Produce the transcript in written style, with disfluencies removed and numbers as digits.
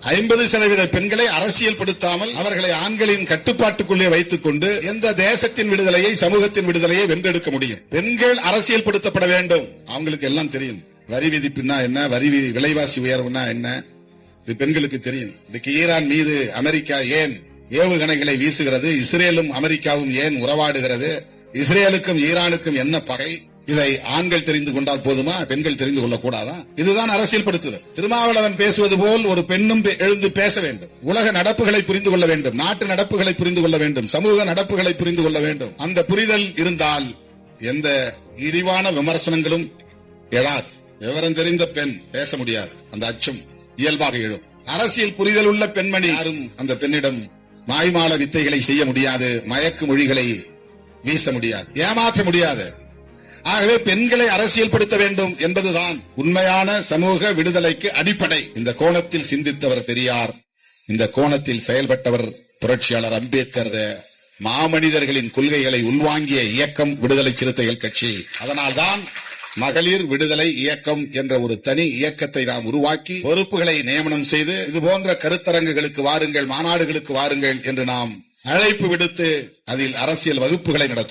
50% பெண்களை அரசியல் படுத்தாமல் அவர்களை ஆண்களின் கட்டுப்பாட்டுக்குள்ளே வைத்துக் கொண்டு எந்த தேசத்தின் விடுதலையை, சமூகத்தின் விடுதலையை வென்றெடுக்க முடியும்? பெண்கள் அரசியல் படுத்தப்பட வேண்டும். அவங்களுக்கு எல்லாம் தெரியும். வரி விதிப்புனா என்ன, விலைவாசி உயர்வுனா என்ன, இது பெண்களுக்கு தெரியும். இன்னைக்கு ஈரான் மீது அமெரிக்கா ஏன் ஏவுகணைகளை வீசுகிறது? இஸ்ரேலும் அமெரிக்காவும் ஏன் உறவாடுகிறது? இஸ்ரேலுக்கும் ஈரானுக்கும் என்ன பகை? இதை ஆண்கள் தெரிந்து கொண்டால் போதுமா? பெண்கள் தெரிந்து கொள்ளக்கூடாதா? இதுதான் அரசியல் படுத்துதல். திருமாவளவன் பேசுவது போல் ஒரு பெண்ணும் எழுந்து பேச வேண்டும். உலக நடப்புகளை புரிந்து கொள்ள வேண்டும், நாட்டு நடப்புகளை புரிந்து கொள்ள வேண்டும், சமூக நடப்புகளை புரிந்து கொள்ள வேண்டும். அந்த புரிதல் இருந்தால் எந்த இழிவான விமர்சனங்களும் எழாது. விவரம் தெரிந்த பெண் பேச முடியாது. அந்த அச்சம் இயல்பாக எழும். அரசியல் புரிதல் உள்ள பெண்மணி யாரும் அந்த பெண்ணிடம் மாய்மால வித்தைகளை செய்ய முடியாது, மயக்கு மொழிகளை வீச முடியாது, ஏமாற்ற முடியாது. ஆகவே பெண்களை அரசியல் படுத்த வேண்டும் என்பதுதான் உண்மையான சமூக விடுதலைக்கு அடிப்படை. இந்த கோணத்தில் சிந்தித்தவர் பெரியார், இந்த கோணத்தில் செயல்பட்டவர் புரட்சியாளர் அம்பேத்கர். மாமனிதர்களின் கொள்கைகளை உள்வாங்கிய இயக்கம் விடுதலை சிறுத்தைகள் கட்சி. அதனால்தான் மகளிர் விடுதலை இயக்கம் என்ற ஒரு தனி இயக்கத்தை நாம் உருவாக்கி பொறுப்புகளை நியமனம் செய்து இதுபோன்ற கருத்தரங்குகளுக்கு வாருங்கள், மாநாடுகளுக்கு வாருங்கள் என்று நாம் அழைப்பு விடுத்து அதில் அரசியல் வகுப்புகளை நடத்தும்.